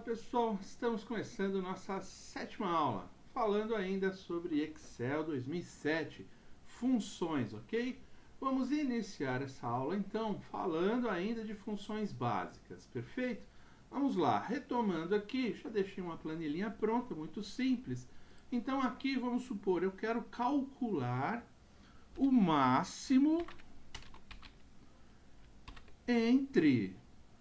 pessoal, estamos começando nossa 7ª aula, falando ainda sobre Excel 2007, funções, ok? Vamos iniciar essa aula então falando ainda de funções básicas, perfeito? Vamos lá, retomando aqui, já deixei uma planilhinha pronta, muito simples. Então aqui vamos supor, eu quero calcular o máximo entre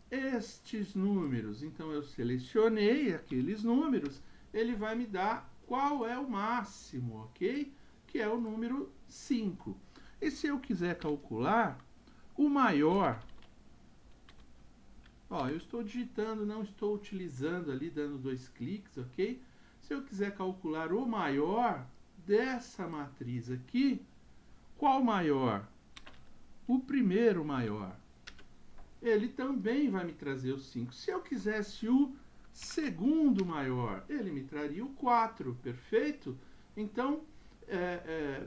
estes números. Então eu selecionei aqueles números, ele vai me dar qual é o máximo, ok? Que é o número 5. E se eu quiser calcular o maior, ó, eu estou digitando, não estou utilizando ali, dando 2 cliques, ok? Se eu quiser calcular o maior dessa matriz aqui, qual maior? O primeiro maior. Ele também vai me trazer o 5. Se eu quisesse o segundo maior, ele me traria o 4, perfeito? Então,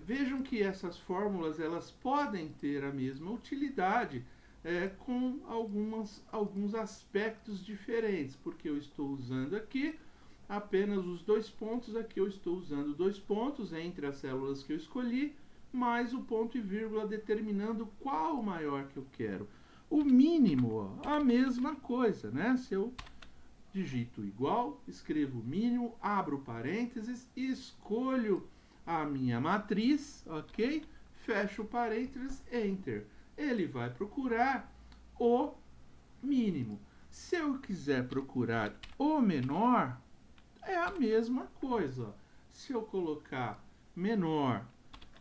vejam que essas fórmulas elas podem ter a mesma utilidade com alguns aspectos diferentes, porque eu estou usando aqui apenas os 2 pontos, aqui eu estou usando 2 pontos entre as células que eu escolhi, mais o ponto e vírgula determinando qual o maior que eu quero. O mínimo, ó, a mesma coisa, né? Se eu digito igual, escrevo mínimo, abro parênteses, escolho a minha matriz, ok? Fecho parênteses, enter. Ele vai procurar o mínimo. Se eu quiser procurar o menor, é a mesma coisa. Ó. Se eu colocar menor,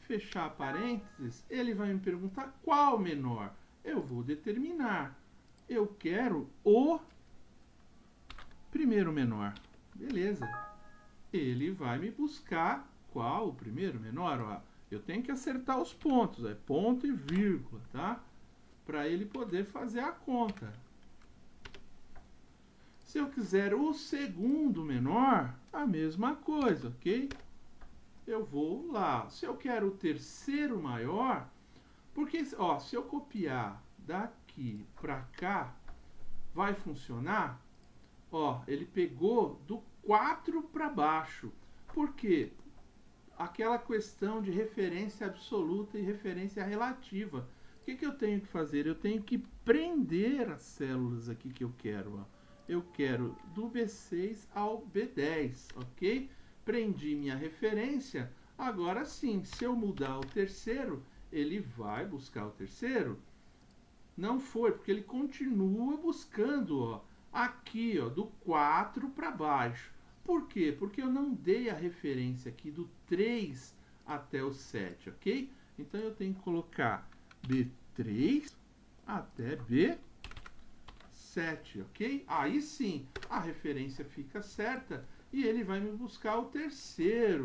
fechar parênteses, ele vai me perguntar qual menor. Eu vou determinar. Eu quero o primeiro menor. Beleza. Ele vai me buscar qual o primeiro menor. Ó. Eu tenho que acertar os pontos. É ponto e vírgula, tá? Para ele poder fazer a conta. Se eu quiser o segundo menor, a mesma coisa, ok? Eu vou lá. Se eu quero o terceiro maior, porque, ó, se eu copiar daqui para cá, vai funcionar? Ó, ele pegou do 4 para baixo. Por quê? Aquela questão de referência absoluta e referência relativa. O que eu tenho que fazer? Eu tenho que prender as células aqui que eu quero. Ó. Eu quero do B6 ao B10, ok? Prendi minha referência. Agora sim, se eu mudar o terceiro, ele vai buscar o terceiro? Não foi, porque ele continua buscando, ó, aqui, ó, do 4 para baixo. Por quê? Porque eu não dei a referência aqui do 3 até o 7, ok? Então eu tenho que colocar B3 até B7, ok? Aí sim, a referência fica certa e ele vai me buscar o terceiro,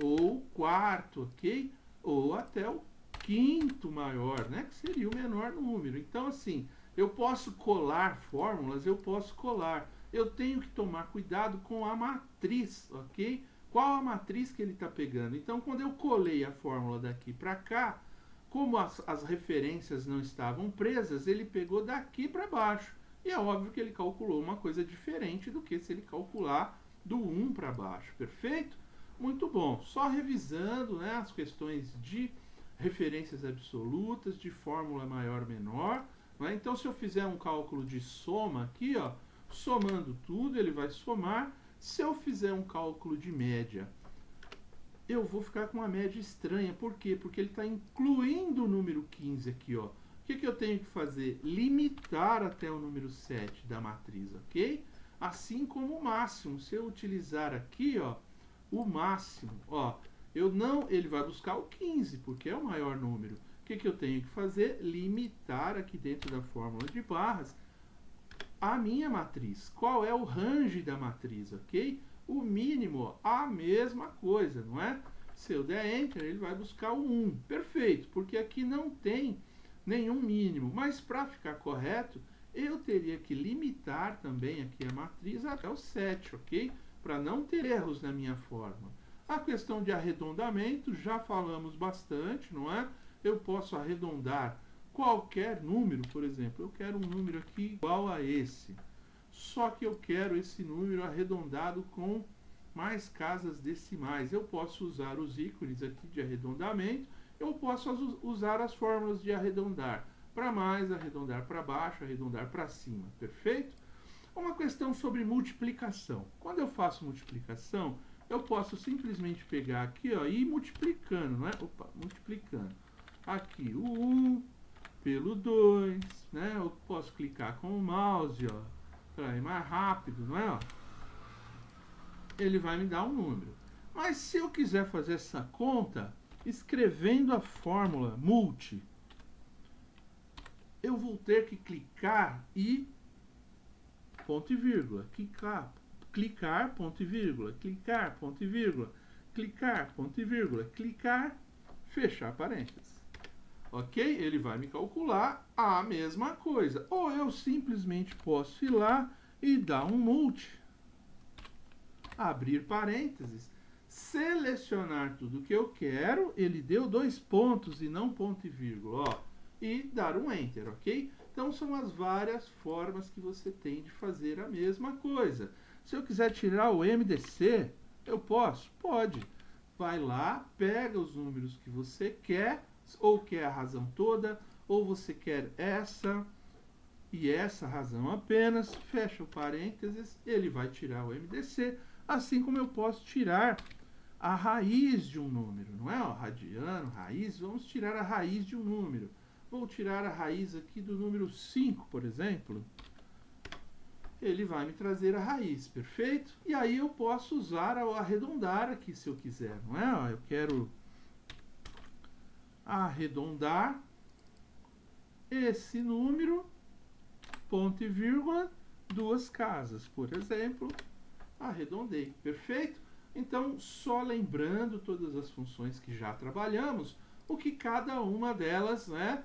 ou o quarto, ok? Ou até o quinto maior, né? Que seria o menor número. Então, assim, eu posso colar fórmulas, eu posso colar. Eu tenho que tomar cuidado com a matriz, ok? Qual a matriz que ele está pegando? Então, quando eu colei a fórmula daqui para cá, como as referências não estavam presas, ele pegou daqui para baixo. E é óbvio que ele calculou uma coisa diferente do que se ele calcular do 1 para baixo, perfeito? Muito bom. Só revisando, né, as questões de referências absolutas, de fórmula maior-menor. Né? Então, se eu fizer um cálculo de soma aqui, ó, somando tudo, ele vai somar. Se eu fizer um cálculo de média, eu vou ficar com uma média estranha. Por quê? Porque ele está incluindo o número 15 aqui. Ó. O que eu tenho que fazer? Limitar até o número 7 da matriz, ok? Assim como o máximo. Se eu utilizar aqui, ó, o máximo, ó, ele vai buscar o 15, porque é o maior número. O que eu tenho que fazer? Limitar aqui dentro da fórmula de barras a minha matriz. Qual é o range da matriz, ok? O mínimo, a mesma coisa, não é? Se eu der Enter, ele vai buscar o 1. Perfeito, porque aqui não tem nenhum mínimo. Mas para ficar correto, eu teria que limitar também aqui a matriz até o 7, ok? Para não ter erros na minha fórmula. A questão de arredondamento, já falamos bastante, não é? Eu posso arredondar qualquer número, por exemplo. Eu quero um número aqui igual a esse. só que eu quero esse número arredondado com mais casas decimais. Eu posso usar os ícones aqui de arredondamento, eu posso usar as fórmulas de arredondar para mais, arredondar para baixo, arredondar para cima, perfeito? Uma questão sobre multiplicação. Quando eu faço multiplicação, eu posso simplesmente pegar aqui, ó, e ir multiplicando, não é? Opa, multiplicando. Aqui o 1 pelo 2, né? Eu posso clicar com o mouse, ó, para ir mais rápido, não é? Ó? Ele vai me dar um número. Mas se eu quiser fazer essa conta, escrevendo a fórmula multi, eu vou ter que clicar e ponto e vírgula, clicar, ponto e vírgula, clicar, ponto e vírgula, clicar, ponto e vírgula, clicar, fechar parênteses. Ok? Ele vai me calcular a mesma coisa. Ou eu simplesmente posso ir lá e dar um multi, abrir parênteses, selecionar tudo que eu quero, ele deu 2 pontos e não ponto e vírgula, ó, e dar um enter, ok? Então são as várias formas que você tem de fazer a mesma coisa. Se eu quiser tirar o MDC, eu posso? Pode. Vai lá, pega os números que você quer, ou quer a razão toda, ou você quer essa e essa razão apenas, fecha o parênteses, ele vai tirar o MDC, assim como eu posso tirar a raiz de um número, não é? Ó, radiano, raiz, vamos tirar a raiz de um número. Vou tirar a raiz aqui do número 5, por exemplo. Ele vai me trazer a raiz, perfeito? E aí eu posso usar ao arredondar aqui, se eu quiser, não é? Ó, eu quero arredondar esse número, ponto e vírgula, 2 casas, por exemplo, arredondei, perfeito? Então, só lembrando todas as funções que já trabalhamos, o que cada uma delas, né,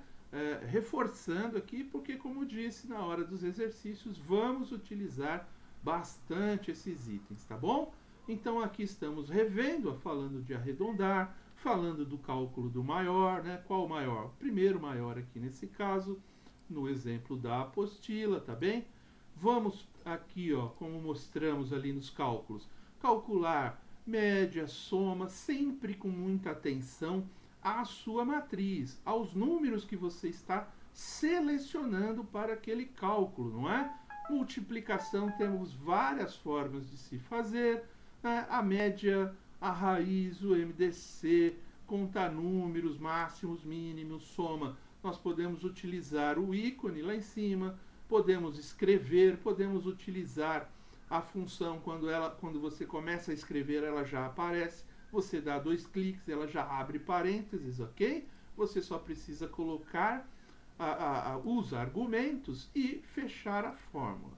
reforçando aqui, porque, como disse na hora dos exercícios, vamos utilizar bastante esses itens, tá bom? Então, aqui estamos revendo, falando de arredondar, falando do cálculo do maior, né? Qual o maior? O primeiro maior aqui nesse caso, no exemplo da apostila, tá bem? Vamos aqui, ó, como mostramos ali nos cálculos, calcular média, soma, sempre com muita atenção à sua matriz, aos números que você está selecionando para aquele cálculo, não é? Multiplicação, temos várias formas de se fazer, né? A média, a raiz, o MDC, contar números, máximos, mínimos, soma. Nós podemos utilizar o ícone lá em cima, podemos escrever, podemos utilizar a função quando você começa a escrever, ela já aparece. Você dá 2 cliques, ela já abre parênteses, ok? Você só precisa colocar os argumentos e fechar a fórmula.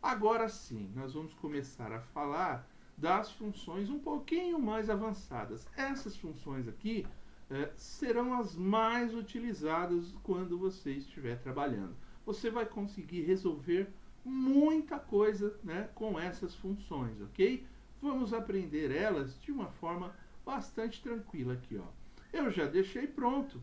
Agora sim, nós vamos começar a falar das funções um pouquinho mais avançadas. Essas funções aqui serão as mais utilizadas quando você estiver trabalhando. Você vai conseguir resolver muita coisa, né, com essas funções, ok? Vamos aprender elas de uma forma bastante tranquila aqui, ó. Eu já deixei pronto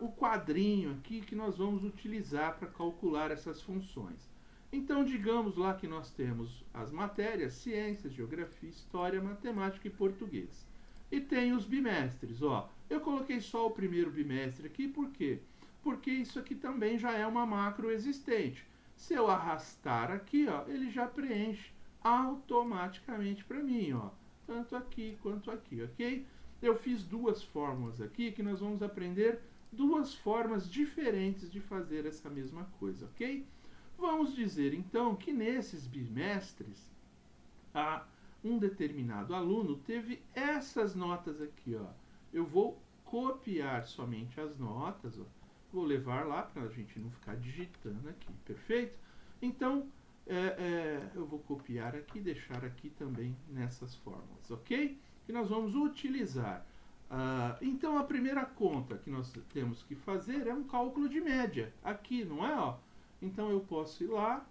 o quadrinho aqui que nós vamos utilizar para calcular essas funções. Então, digamos lá que nós temos as matérias, ciências, geografia, história, matemática e português. E tem os bimestres, ó. Eu coloquei só o primeiro bimestre aqui, por quê? Porque isso aqui também já é uma macro existente. Se eu arrastar aqui, ó, ele já preenche automaticamente para mim, ó, tanto aqui quanto aqui, ok? Eu fiz 2 fórmulas aqui que nós vamos aprender 2 formas diferentes de fazer essa mesma coisa, ok? Vamos dizer então que nesses bimestres um determinado aluno teve essas notas aqui, ó. Eu vou copiar somente as notas, ó. Vou levar lá para a gente não ficar digitando aqui, perfeito? Então, eu vou copiar aqui e deixar aqui também nessas fórmulas, ok? Que nós vamos utilizar. Então, a primeira conta que nós temos que fazer é um cálculo de média. Aqui, não é? Ó? Então, eu posso ir lá,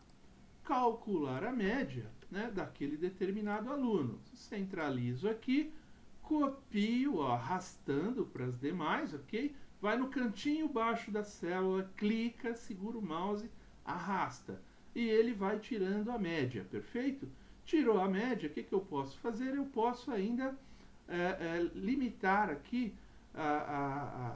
calcular a média, né, daquele determinado aluno. Centralizo aqui, copio, ó, arrastando para as demais, ok? Vai no cantinho baixo da célula, clica, segura o mouse, arrasta. e ele vai tirando a média, perfeito? Tirou a média, o que eu posso fazer? Eu posso ainda limitar aqui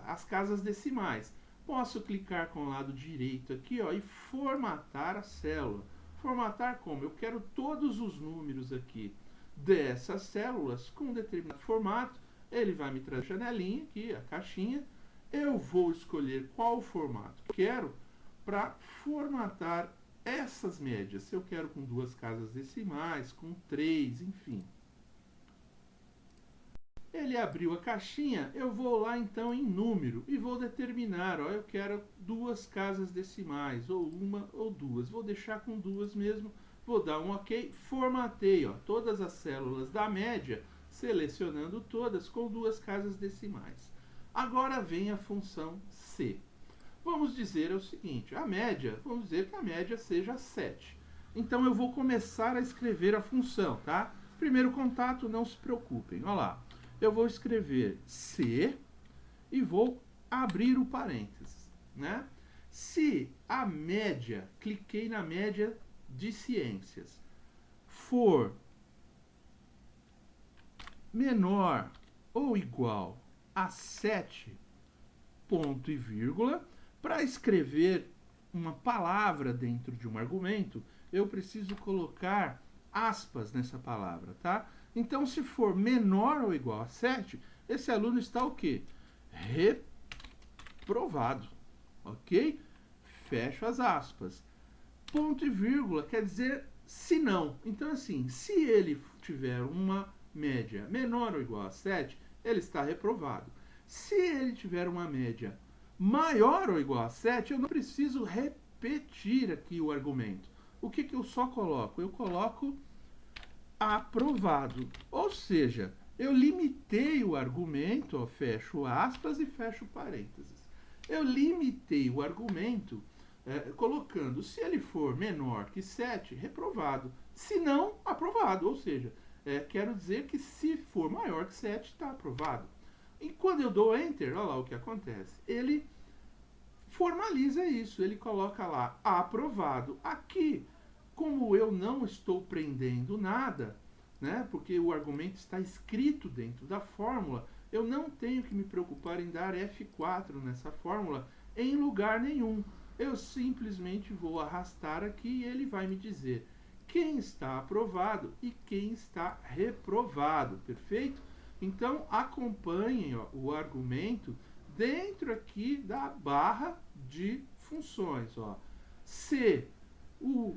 as casas decimais. Posso clicar com o lado direito aqui, ó, e formatar a célula. Formatar como? Eu quero todos os números aqui dessas células com um determinado formato. Ele vai me trazer a janelinha aqui, a caixinha. Eu vou escolher qual formato quero para formatar essas médias. Se eu quero com 2 casas decimais, com 3, enfim. Ele abriu a caixinha, eu vou lá então em número e vou determinar, ó, eu quero 2 casas decimais, ou 1 ou 2. Vou deixar com 2 mesmo, vou dar um OK, formatei, ó, todas as células da média, selecionando todas com 2 casas decimais. Agora vem a função C. Vamos dizer o seguinte, a média, vamos dizer que a média seja 7. Então eu vou começar a escrever a função, tá? Primeiro contato, não se preocupem, olha lá. Eu vou escrever C e vou abrir o parênteses, né? Se a média, cliquei na média de ciências, for menor ou igual a 7, ponto e vírgula, para escrever uma palavra dentro de um argumento, eu preciso colocar aspas nessa palavra, tá? Então, se for menor ou igual a 7, esse aluno está o quê? Reprovado, ok? Fecho as aspas. Ponto e vírgula quer dizer se não. Então, assim, se ele tiver uma média menor ou igual a 7, ele está reprovado. Se ele tiver uma média maior ou igual a 7, eu não preciso repetir aqui o argumento. O que eu só coloco? Eu coloco aprovado. Ou seja, eu limitei o argumento, ó, fecho aspas e fecho parênteses. Eu limitei o argumento colocando, se ele for menor que 7, reprovado. Se não, aprovado. Ou seja, quero dizer que se for maior que 7, está aprovado. E quando eu dou Enter, olha lá o que acontece. Ele formaliza isso, ele coloca lá aprovado. Aqui, como eu não estou prendendo nada, né, porque o argumento está escrito dentro da fórmula, eu não tenho que me preocupar em dar F4 nessa fórmula em lugar nenhum. Eu simplesmente vou arrastar aqui e ele vai me dizer quem está aprovado e quem está reprovado, perfeito? Então, acompanhem, ó, o argumento dentro aqui da barra de funções. Ó. Se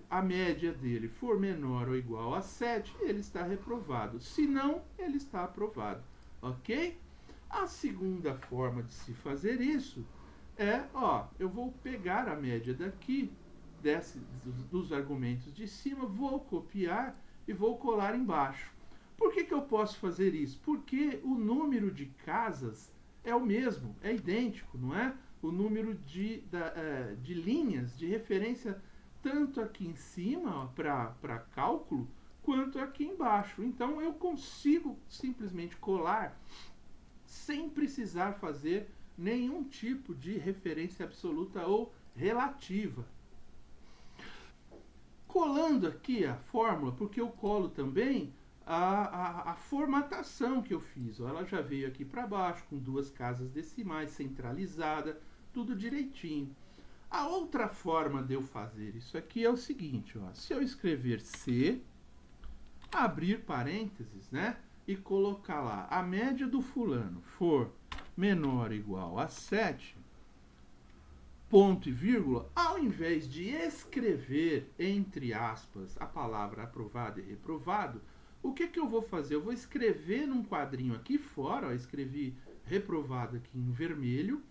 a média dele for menor ou igual a 7, ele está reprovado. Se não, ele está aprovado. Ok? A segunda forma de se fazer isso é, ó, eu vou pegar a média daqui, dos argumentos de cima, vou copiar e vou colar embaixo. Por que eu posso fazer isso? Porque o número de casas é o mesmo, é idêntico, não é? O número de linhas de referência tanto aqui em cima para cálculo, quanto aqui embaixo. Então, eu consigo simplesmente colar sem precisar fazer nenhum tipo de referência absoluta ou relativa. Colando aqui a fórmula, porque eu colo também a formatação que eu fiz. Ó, ela já veio aqui para baixo, com 2 casas decimais, centralizada, tudo direitinho. A outra forma de eu fazer isso aqui é o seguinte, ó, se eu escrever C, abrir parênteses, né, e colocar lá, a média do fulano for menor ou igual a 7, ponto e vírgula, ao invés de escrever, entre aspas, a palavra aprovado e reprovado, o que eu vou fazer? Eu vou escrever num quadrinho aqui fora, ó, escrevi reprovado aqui em vermelho,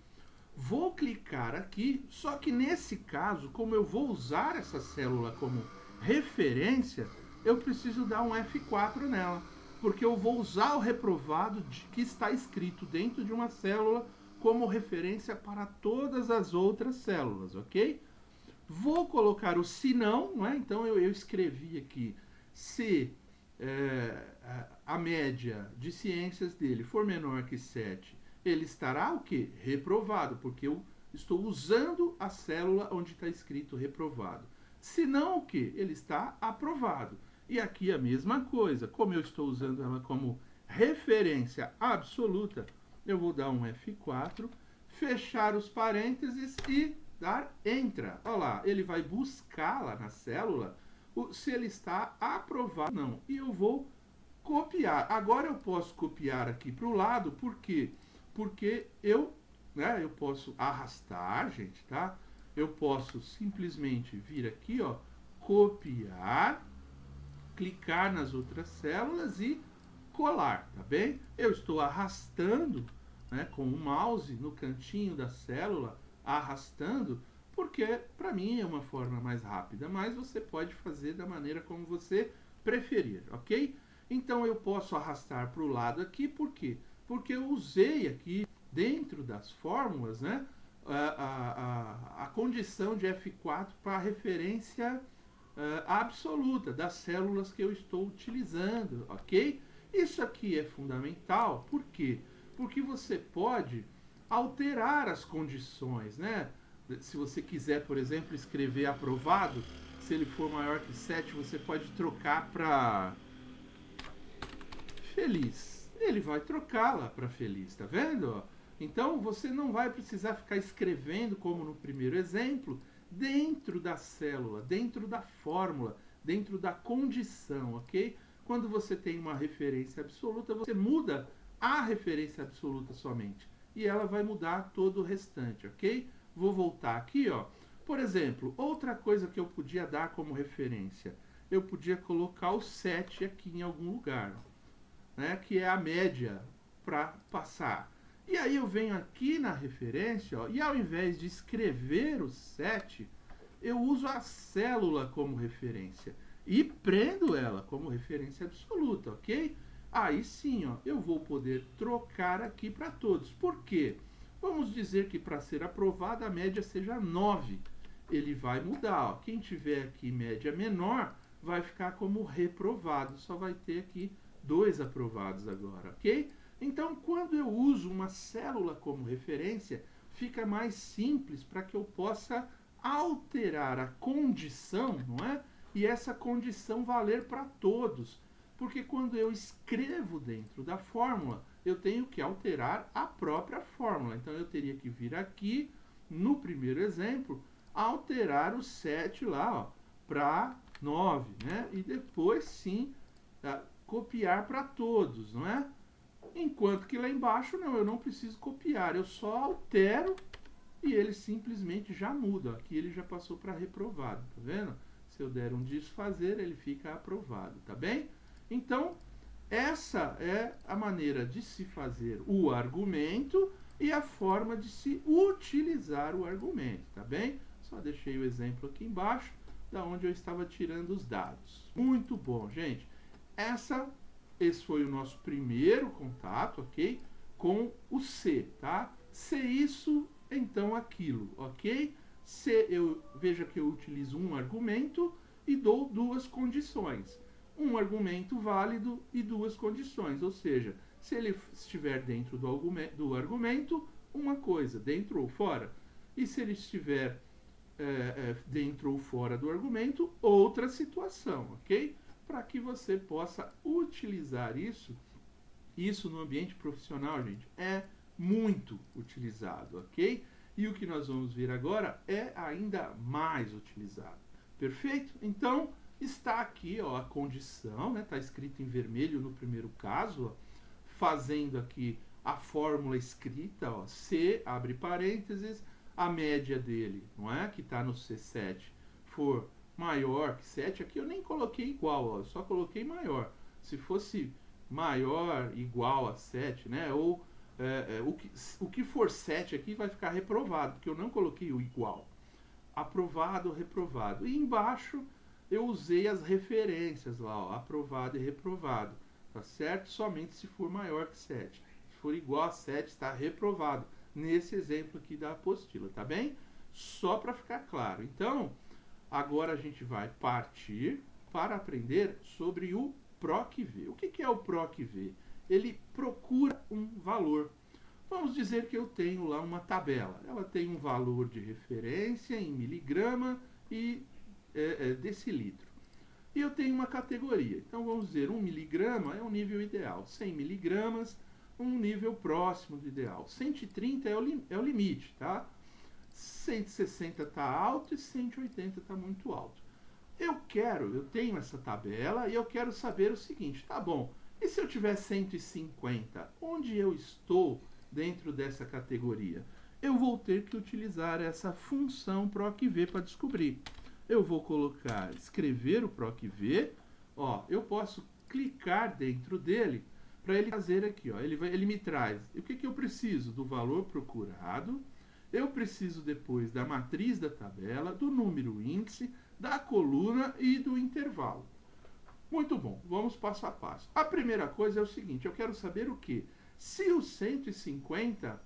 vou clicar aqui, só que nesse caso, como eu vou usar essa célula como referência, eu preciso dar um F4 nela, porque eu vou usar o reprovado que está escrito dentro de uma célula como referência para todas as outras células, ok? Vou colocar o se não, não é? Então eu escrevi aqui, se a média de ciências dele for menor que 7, ele estará o quê? Reprovado, porque eu estou usando a célula onde está escrito reprovado. Se não, o que? Ele está aprovado. E aqui a mesma coisa, como eu estou usando ela como referência absoluta, eu vou dar um F4, fechar os parênteses e dar Enter. Olha lá, ele vai buscar lá na célula se ele está aprovado ou não. E eu vou copiar. Agora eu posso copiar aqui para o lado, por quê? Porque eu posso arrastar, gente, tá? Eu posso simplesmente vir aqui, ó, copiar, clicar nas outras células e colar, tá bem? Eu estou arrastando, né, com o mouse no cantinho da célula, arrastando, porque para mim é uma forma mais rápida, mas você pode fazer da maneira como você preferir, ok? Então eu posso arrastar para o lado aqui, por quê? Porque eu usei aqui dentro das fórmulas, né, a condição de F4 para a referência absoluta das células que eu estou utilizando, ok? Isso aqui é fundamental, por quê? Porque você pode alterar as condições, né? Se você quiser, por exemplo, escrever aprovado, se ele for maior que 7, você pode trocar para feliz. Ele vai trocar lá para feliz, tá vendo? Então você não vai precisar ficar escrevendo, como no primeiro exemplo, dentro da célula, dentro da fórmula, dentro da condição, ok? Quando você tem uma referência absoluta, você muda a referência absoluta somente. E ela vai mudar todo o restante, ok? Vou voltar aqui, ó. Por exemplo, outra coisa que eu podia dar como referência, eu podia colocar o 7 aqui em algum lugar, né? Que é a média para passar. E aí eu venho aqui na referência, ó, e ao invés de escrever o 7, eu uso a célula como referência e prendo ela como referência absoluta, ok? Aí sim, ó, eu vou poder trocar aqui para todos. Por quê? Vamos dizer que para ser aprovada a média seja 9. Ele vai mudar, ó. Quem tiver aqui média menor vai ficar como reprovado. Só vai ter aqui 2 aprovados agora, ok? Então, quando eu uso uma célula como referência, fica mais simples para que eu possa alterar a condição, não é? E essa condição valer para todos. Porque quando eu escrevo dentro da fórmula, eu tenho que alterar a própria fórmula. Então, eu teria que vir aqui, no primeiro exemplo, alterar o 7 lá para 9, né? E depois, sim, copiar para todos, não é? Enquanto que lá embaixo, não, eu não preciso copiar, eu só altero e ele simplesmente já muda. Aqui ele já passou para reprovado, tá vendo? Se eu der um desfazer, ele fica aprovado, tá bem? Então, essa é a maneira de se fazer o argumento e a forma de se utilizar o argumento, tá bem? Só deixei o exemplo aqui embaixo, da onde eu estava tirando os dados. Muito bom, gente. Esse foi o nosso primeiro contato, ok? Com o se, tá? Se isso, então aquilo, ok? Se veja que eu utilizo um argumento e dou 2 condições. Um argumento válido e 2 condições, ou seja, se ele estiver dentro do argumento, uma coisa, dentro ou fora. E se ele estiver dentro ou fora do argumento, outra situação, ok? Para que você possa utilizar isso no ambiente profissional, gente, é muito utilizado, ok? E o que nós vamos ver agora é ainda mais utilizado. Perfeito? Então, está aqui, ó, a condição, né? Está escrito em vermelho no primeiro caso, ó, fazendo aqui a fórmula escrita, ó, C, abre parênteses, a média dele, não é? Que está no C7, for maior que 7, aqui eu nem coloquei igual, ó, eu só coloquei maior. Se fosse maior, igual a 7, né? Ou o que for 7 aqui vai ficar reprovado, porque eu não coloquei o igual. Aprovado ou reprovado. E embaixo eu usei as referências lá, ó, aprovado e reprovado. Tá certo? Somente se for maior que 7. Se for igual a 7, está reprovado. Nesse exemplo aqui da apostila, tá bem? Só para ficar claro. Então, agora a gente vai partir para aprender sobre o PROC-V. O que é o PROC-V? Ele procura um valor. Vamos dizer que eu tenho lá uma tabela. Ela tem um valor de referência em miligrama e decilitro. E eu tenho uma categoria. Então, vamos dizer, 1 miligrama é um nível ideal. 100 miligramas, um nível próximo do ideal. 130 é o limite, tá? 160 está alto e 180 está muito alto. Eu tenho essa tabela e eu quero saber o seguinte, tá bom, e se eu tiver 150, onde eu estou dentro dessa categoria? Eu vou ter que utilizar essa função PROC-V para descobrir. Eu vou escrever o PROC-V, ó, eu posso clicar dentro dele para ele fazer aqui, ó, ele me traz, o que eu preciso? Do valor procurado, eu preciso depois da matriz da tabela, do número índice, da coluna e do intervalo. Muito bom, vamos passo a passo. A primeira coisa é o seguinte, eu quero saber o quê? Se o 150,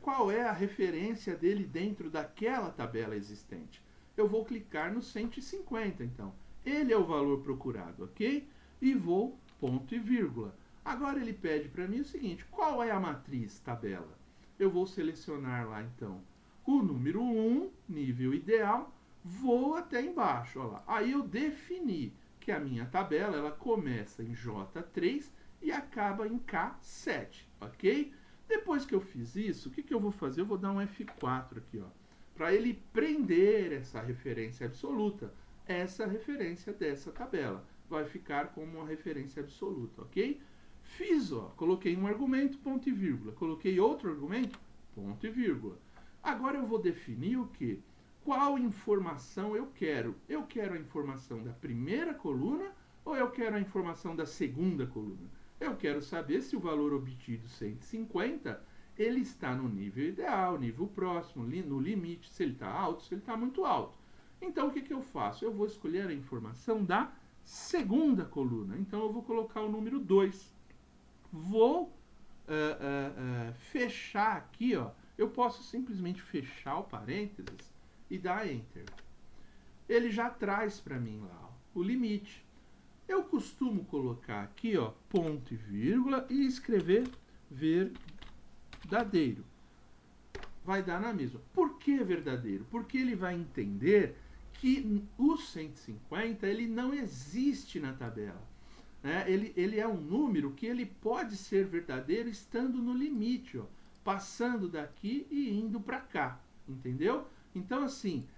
qual é a referência dele dentro daquela tabela existente? Eu vou clicar no 150, então. Ele é o valor procurado, ok? E vou ponto e vírgula. Agora ele pede para mim o seguinte, qual é a matriz tabela? Eu vou selecionar lá, então, o número 1, nível ideal, vou até embaixo, ó lá. Aí eu defini que a minha tabela, ela começa em J3 e acaba em K7, ok? Depois que eu fiz isso, o que eu vou fazer? Eu vou dar um F4 aqui, ó, para ele prender essa referência absoluta, essa referência dessa tabela. Vai ficar como uma referência absoluta, ok? Fiz, ó, coloquei um argumento, ponto e vírgula. Coloquei outro argumento, ponto e vírgula. Agora eu vou definir o quê? Qual informação eu quero? Eu quero a informação da primeira coluna ou eu quero a informação da segunda coluna? Eu quero saber se o valor obtido 150, ele está no nível ideal, nível próximo, no limite, se ele está alto, se ele está muito alto. Então, o que eu faço? Eu vou escolher a informação da segunda coluna. Então, eu vou colocar o número 2. Vou fechar aqui, ó. Eu posso simplesmente fechar o parênteses e dar Enter. Ele já traz para mim lá, ó, o limite. Eu costumo colocar aqui, ó, ponto e vírgula e escrever verdadeiro. Vai dar na mesma. Por que verdadeiro? Porque ele vai entender que o 150 ele não existe na tabela. Né? Ele é um número que ele pode ser verdadeiro estando no limite, ó, passando daqui e indo para cá. Entendeu? Então, assim,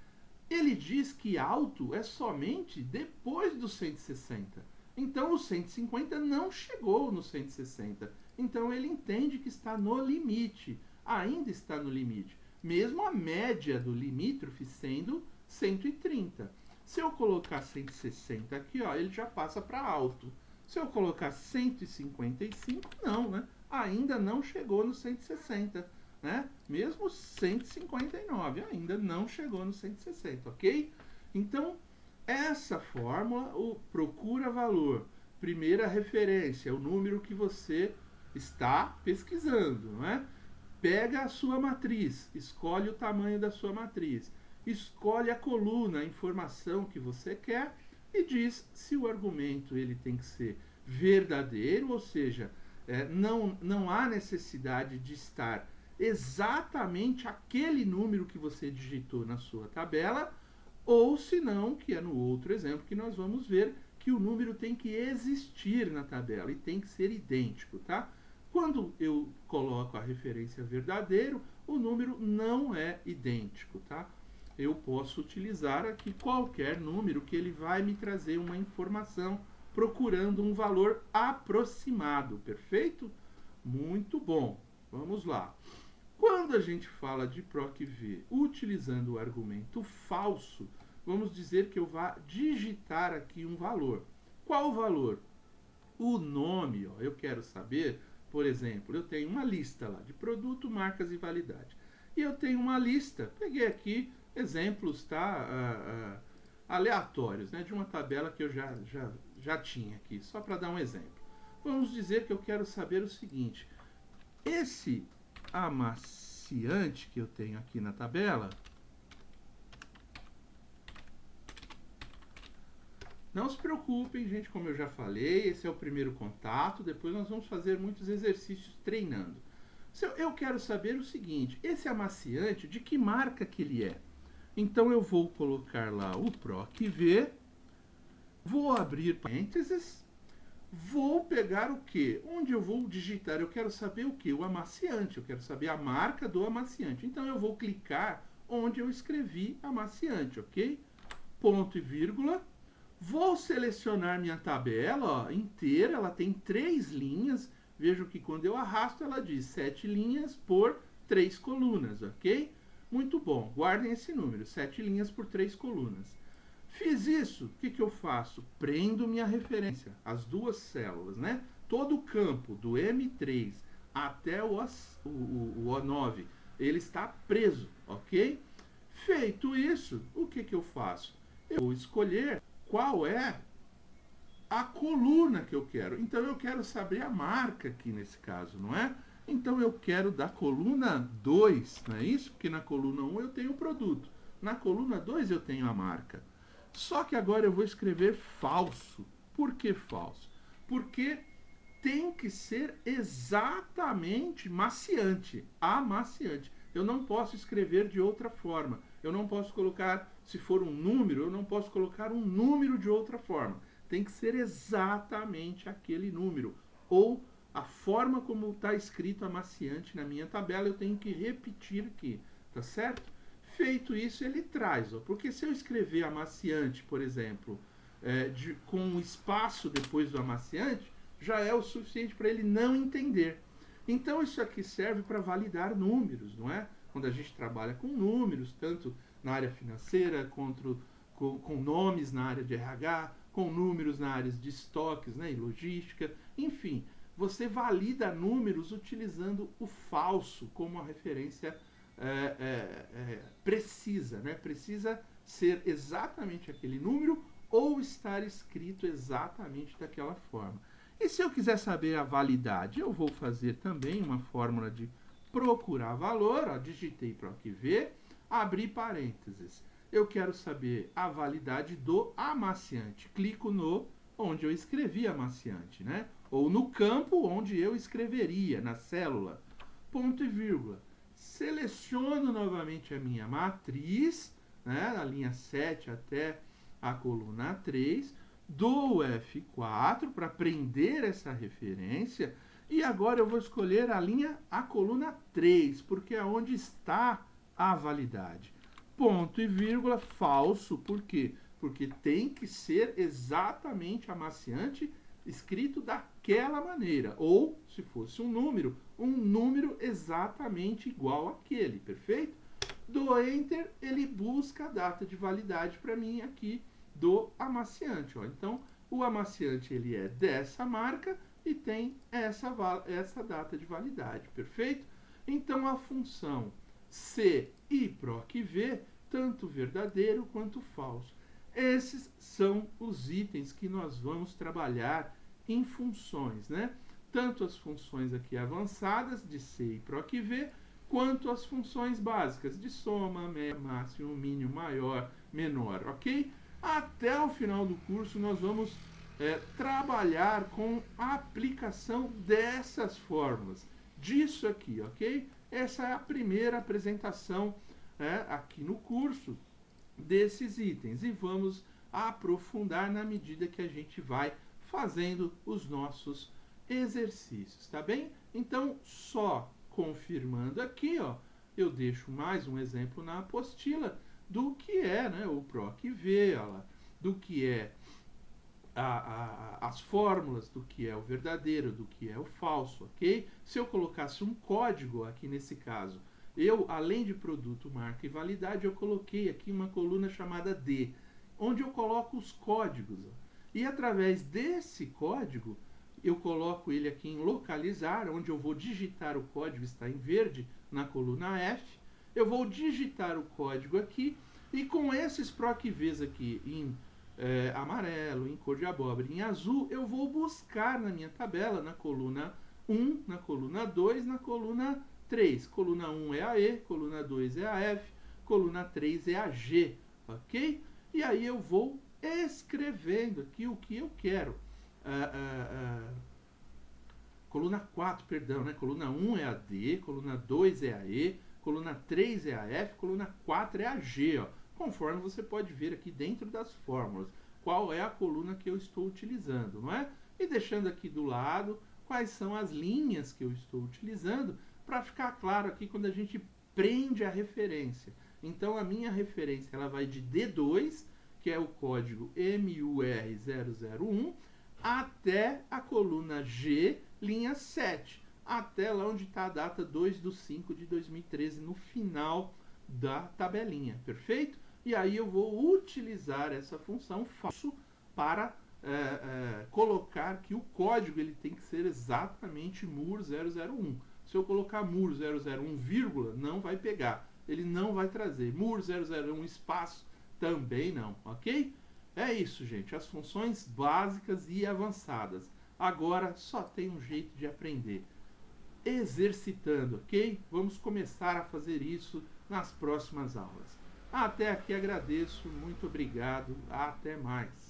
ele diz que alto é somente depois do 160. Então, o 150 não chegou no 160. Então, ele entende que está no limite. Ainda está no limite. Mesmo a média do limítrofe sendo 130. Se eu colocar 160 aqui, ó, ele já passa para alto. Se eu colocar 155, não, né? Ainda não chegou no 160. Né? Mesmo 159 ainda não chegou no 160, ok? Então, essa fórmula, o procura valor, primeira referência, o número que você está pesquisando, né? Pega a sua matriz, escolhe o tamanho da sua matriz, escolhe a coluna, a informação que você quer e diz se o argumento ele tem que ser verdadeiro, ou seja, não há necessidade de estar exatamente aquele número que você digitou na sua tabela, ou se não, que é no outro exemplo que nós vamos ver, que o número tem que existir na tabela e tem que ser idêntico, tá? Quando eu coloco a referência verdadeiro, o número não é idêntico, tá? Eu posso utilizar aqui qualquer número que ele vai me trazer uma informação procurando um valor aproximado, perfeito? Muito bom, vamos lá. Quando a gente fala de PROC-V utilizando o argumento falso, vamos dizer que eu vá digitar aqui um valor. Qual o valor? O nome, ó, eu quero saber, por exemplo, eu tenho uma lista lá de produto, marcas e validade. E eu tenho uma lista, peguei aqui exemplos, tá, aleatórios, né, de uma tabela que eu já tinha aqui, só para dar um exemplo. Vamos dizer que eu quero saber o seguinte, esse amaciante que eu tenho aqui na tabela, não se preocupem, gente, como eu já falei, esse é o primeiro contato, depois nós vamos fazer muitos exercícios treinando. Eu quero saber o seguinte, esse amaciante, de que marca que ele é? Então eu vou colocar lá o PROC-V, vou abrir parênteses, vou pegar o quê? Onde eu vou digitar? Eu quero saber o quê? O amaciante, eu quero saber a marca do amaciante. Então eu vou clicar onde eu escrevi amaciante, ok? Ponto e vírgula. Vou selecionar minha tabela ó, inteira, ela tem 3 linhas. Vejo que quando eu arrasto, ela diz 7 linhas por 3 colunas, ok? Muito bom, guardem esse número, 7 linhas por 3 colunas. Fiz isso, o que eu faço? Prendo minha referência, as duas células, né? Todo o campo do M3 até o O9, ele está preso, ok? Feito isso, o que eu faço? Eu vou escolher qual é a coluna que eu quero. Então eu quero saber a marca aqui nesse caso, não é? Então eu quero da coluna 2, não é isso? Porque na coluna 1 eu tenho o produto. Na coluna 2 eu tenho a marca. Só que agora eu vou escrever falso. Por que falso? Porque tem que ser exatamente maciante, amaciante. Eu não posso escrever de outra forma. Eu não posso colocar, se for um número, eu não posso colocar um número de outra forma. Tem que ser exatamente aquele número. Ou a forma como está escrito amaciante na minha tabela, eu tenho que repetir aqui, tá certo? Feito isso, ele traz, ó, porque se eu escrever amaciante, por exemplo, com um espaço depois do amaciante, já é o suficiente para ele não entender. Então isso aqui serve para validar números, não é? Quando a gente trabalha com números, tanto na área financeira, quanto com nomes na área de RH, com números na área de estoques, né, e logística, enfim, você valida números utilizando o falso como a referência precisa, né? Precisa ser exatamente aquele número ou estar escrito exatamente daquela forma. E se eu quiser saber a validade, eu vou fazer também uma fórmula de procurar valor, ó, digitei PROC-V, abri parênteses. Eu quero saber a validade do amaciante. Clico no onde eu escrevi amaciante, né? Ou no campo onde eu escreveria, na célula. Ponto e vírgula. Seleciono novamente a minha matriz, né, na linha 7 até a coluna 3, dou o F4 para prender essa referência, e agora eu vou escolher a coluna 3, porque é onde está a validade. Ponto e vírgula, falso, por quê? Porque tem que ser exatamente amaciante escrito daquela maneira, ou, se fosse um número exatamente igual àquele, perfeito? Do Enter, ele busca a data de validade para mim aqui do amaciante. Ó. Então, o amaciante ele é dessa marca e tem essa data de validade, perfeito? Então, a função C e PROC-V, tanto verdadeiro quanto falso. Esses são os itens que nós vamos trabalhar em funções, né? Tanto as funções aqui avançadas de C e PROC-V, quanto as funções básicas de soma, máximo, mínimo, maior, menor, ok? Até o final do curso nós vamos trabalhar com a aplicação dessas fórmulas, disso aqui, ok? Essa é a primeira apresentação aqui no curso desses itens, e vamos aprofundar na medida que a gente vai fazendo os nossos exercícios, tá bem? Então, só confirmando aqui, ó, eu deixo mais um exemplo na apostila do que é, né, o PROC-V, do que é as fórmulas, do que é o verdadeiro, do que é o falso, ok? Se eu colocasse um código aqui nesse caso, eu, além de produto, marca e validade, eu coloquei aqui uma coluna chamada D, onde eu coloco os códigos. Ó. E através desse código, eu coloco ele aqui em localizar, onde eu vou digitar o código, está em verde, na coluna F. Eu vou digitar o código aqui, e com esses PROC-Vs aqui em amarelo, em cor de abóbora, em azul, eu vou buscar na minha tabela, na coluna 1, na coluna 2, na coluna 3. Coluna 1 é a E, coluna 2 é a F, coluna 3 é a G, ok? E aí eu vou escrevendo aqui o que eu quero. Coluna 4, perdão, né? Coluna 1 é a D, coluna 2 é a E, coluna 3 é a F, coluna 4 é a G, ó. conforme você pode ver aqui dentro das fórmulas, qual é a coluna que eu estou utilizando, não é? E deixando aqui do lado quais são as linhas que eu estou utilizando, para ficar claro aqui quando a gente prende a referência. Então a minha referência ela vai de D2, que é o código MUR001, até a coluna G, linha 7, até lá onde está a data 2/5/2013, no final da tabelinha, perfeito? E aí eu vou utilizar essa função falso para colocar que o código ele tem que ser exatamente MUR001. Se eu colocar MUR001, vírgula, não vai pegar. Ele não vai trazer. MUR001 espaço, também não, ok? É isso, gente. As funções básicas e avançadas. Agora só tem um jeito de aprender. Exercitando, ok? Vamos começar a fazer isso nas próximas aulas. Até aqui agradeço. Muito obrigado. Até mais.